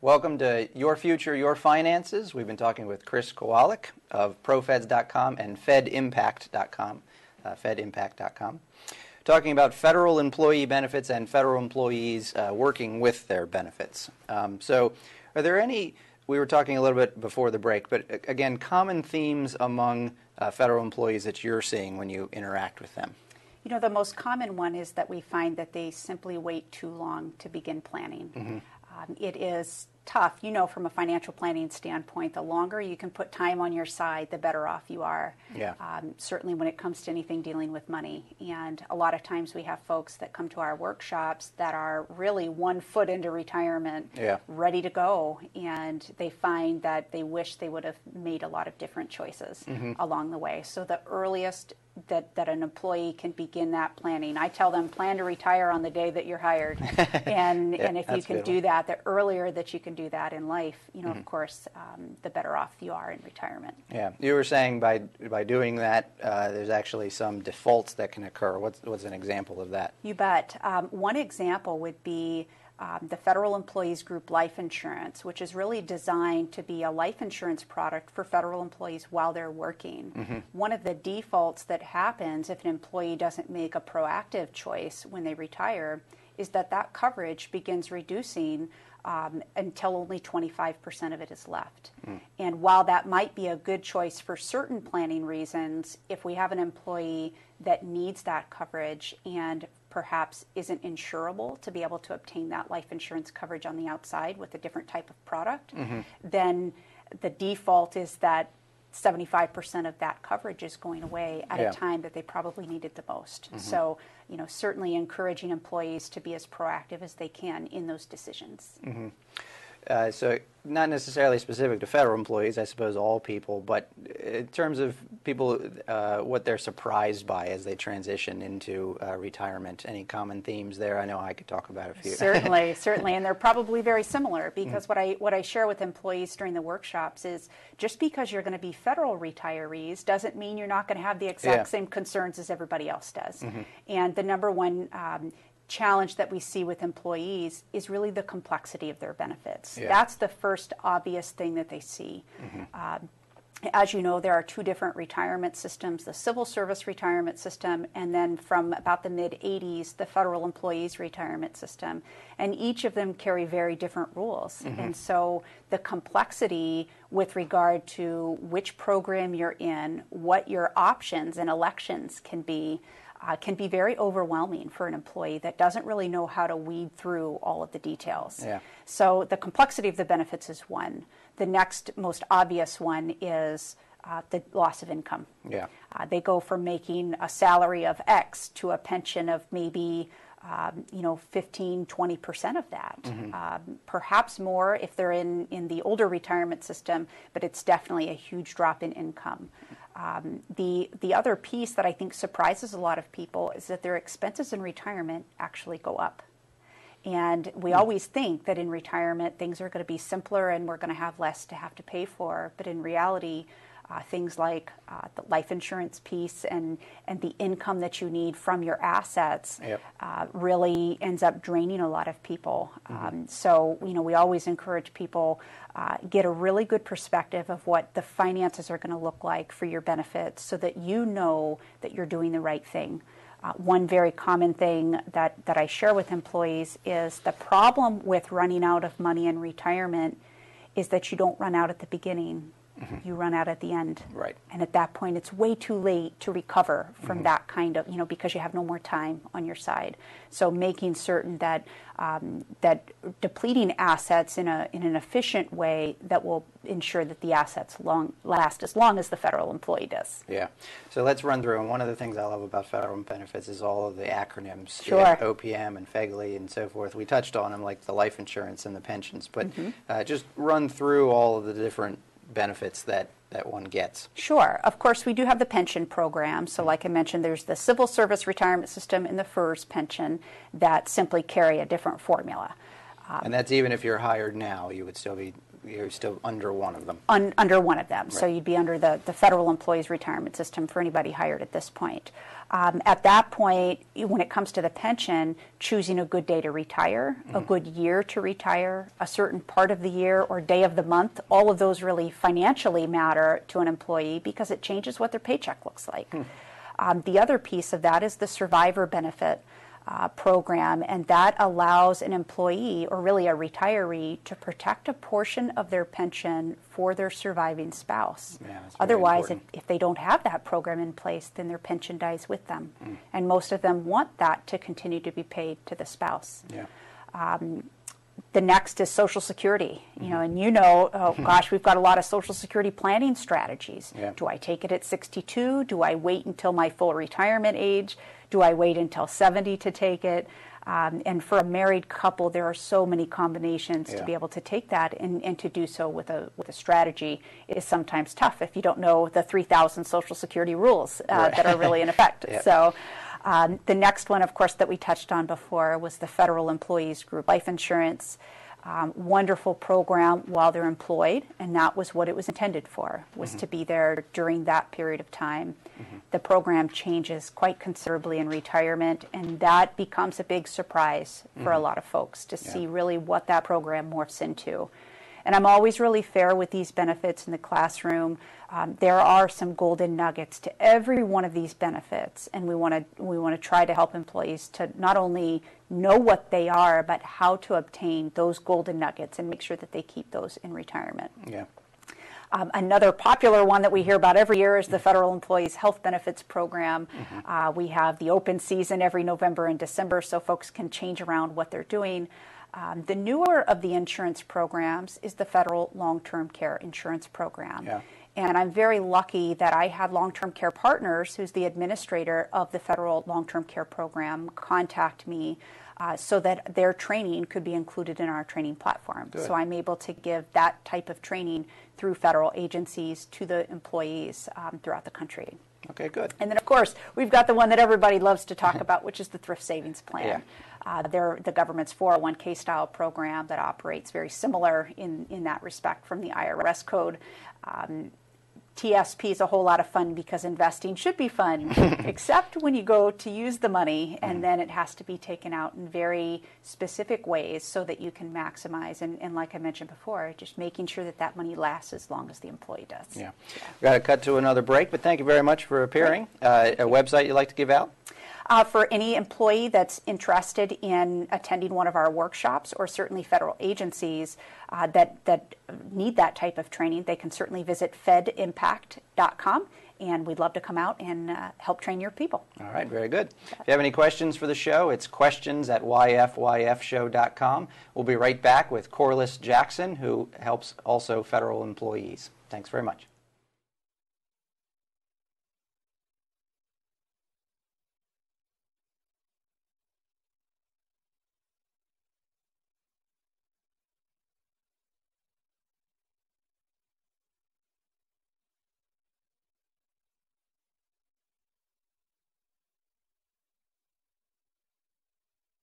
Welcome to Your Future, Your Finances. We've been talking with Chris Kowalik of ProFeds.com and FedImpact.com, FedImpact.com, talking about federal employee benefits and federal employees working with their benefits. So are there any, we were talking a little bit before the break, but again, common themes among federal employees that you're seeing when you interact with them? You know, the most common one is that we find that they simply wait too long to begin planning. Mm-hmm. It is tough, you know, from a financial planning standpoint. The longer you can put time on your side, the better off you are. Yeah. Certainly when it comes to anything dealing with money. And a lot of times we have folks that come to our workshops that are really 1 foot into retirement, ready to go. And they find that they wish they would have made a lot of different choices along the way. So the earliest that an employee can begin that planning. I tell them, plan to retire on the day that you're hired. And if you can do that, the earlier that you can do that in life, you know, of course, the better off you are in retirement. Yeah. You were saying by doing that, there's actually some defaults that can occur. What's an example of that? You bet. One example would be the Federal Employees Group Life Insurance, which is really designed to be a life insurance product for federal employees while they're working. One of the defaults that happens if an employee doesn't make a proactive choice when they retire is that coverage begins reducing until only 25% of it is left. And while that might be a good choice for certain planning reasons, if we have an employee that needs that coverage and perhaps isn't insurable to be able to obtain that life insurance coverage on the outside with a different type of product, then the default is that 75% of that coverage is going away at a time that they probably needed the most. So, you know, certainly encouraging employees to be as proactive as they can in those decisions. So not necessarily specific to federal employees, I suppose all people, but in terms of people, what they're surprised by as they transition into retirement, any common themes there? I know I could talk about a few. Certainly, certainly, and they're probably very similar because what I share with employees during the workshops is just because you're going to be federal retirees doesn't mean you're not going to have the exact same concerns as everybody else does. And the number one challenge that we see with employees is really the complexity of their benefits. That's the first obvious thing that they see. As you know, there are 2 different retirement systems, the civil service retirement system, and then from about the mid-'80s, the federal employees retirement system. And each of them carry very different rules. And so the complexity with regard to which program you're in, what your options and elections can be very overwhelming for an employee that doesn't really know how to weed through all of the details. So the complexity of the benefits is one. The next most obvious one is the loss of income. They go from making a salary of X to a pension of maybe 15, 20% of that. Perhaps more if they're in the older retirement system, but it's definitely a huge drop in income. The other piece that I think surprises a lot of people is that their expenses in retirement actually go up. And we always think that in retirement things are going to be simpler and we're going to have less to have to pay for, but in reality things like the life insurance piece and the income that you need from your assets really ends up draining a lot of people. So, you know, we always encourage people get a really good perspective of what the finances are going to look like for your benefits so that you know that you're doing the right thing. One very common thing that I share with employees is the problem with running out of money in retirement is that you don't run out at the beginning. You run out at the end. And at that point, it's way too late to recover from that kind of, because you have no more time on your side. So making certain that that depleting assets in an efficient way that will ensure that the assets last as long as the federal employee does. So let's run through. And one of the things I love about federal benefits is all of the acronyms, OPM and FEGLI and so forth. We touched on them, like the life insurance and the pensions, but just run through all of the different benefits that one gets. Sure. Of course, we do have the pension program. So like I mentioned, there's the civil service retirement system and the FERS pension that simply carry a different formula. And that's even if you're hired now, you're still under one of them. Under one of them. Right. So you'd be under the federal employees retirement system for anybody hired at this point. At that point, when it comes to the pension, choosing a good day to retire, a good year to retire, a certain part of the year or day of the month, all of those really financially matter to an employee because it changes what their paycheck looks like. The other piece of that is the survivor benefit program, and that allows an employee, or really a retiree, to protect a portion of their pension for their surviving spouse. Yeah, that's very Otherwise, important. if they don't have that program in place, then their pension dies with them. And most of them want that to continue to be paid to the spouse. Yeah. The next is Social Security, oh gosh, we've got a lot of Social Security planning strategies. Yeah. Do I take it at 62? Do I wait until my full retirement age? Do I wait until 70 to take it? And for a married couple, there are so many combinations to be able to take that, and to do so with a strategy is sometimes tough if you don't know the 3,000 Social Security rules that are really in effect. Yep. So. The next one, of course, that we touched on before was the Federal Employees Group Life Insurance. Wonderful program while they're employed, and that was what it was intended for, was to be there during that period of time. The program changes quite considerably in retirement, and that becomes a big surprise for a lot of folks to see really what that program morphs into. And I'm always really fair with these benefits in the classroom. There are some golden nuggets to every one of these benefits, and we want to try to help employees to not only know what they are, but how to obtain those golden nuggets and make sure that they keep those in retirement. Yeah. Another popular one that we hear about every year is the Federal Employees Health Benefits Program. We have the open season every November and December, so folks can change around what they're doing. The newer of the insurance programs is the Federal Long-Term Care Insurance Program. Yeah. And I'm very lucky that I had Long-Term Care Partners, who's the administrator of the Federal Long-Term Care Program, contact me so that their training could be included in our training platform. Good. So I'm able to give that type of training through federal agencies to the employees throughout the country. Okay, good. And then, of course, we've got the one that everybody loves to talk about, which is the Thrift Savings Plan. They're the government's 401k style program that operates very similar in that respect from the IRS code. TSP is a whole lot of fun because investing should be fun, except when you go to use the money, and then it has to be taken out in very specific ways so that you can maximize. And like I mentioned before, just making sure that that money lasts as long as the employee does. Yeah. We've got to cut to another break, but thank you very much for appearing. A website you'd like to give out? For any employee that's interested in attending one of our workshops, or certainly federal agencies that need that type of training, they can certainly visit fedimpact.com, and we'd love to come out and help train your people. All right, very good. If you have any questions for the show, it's questions@yfyfshow.com. We'll be right back with Corliss Jackson, who helps also federal employees. Thanks very much.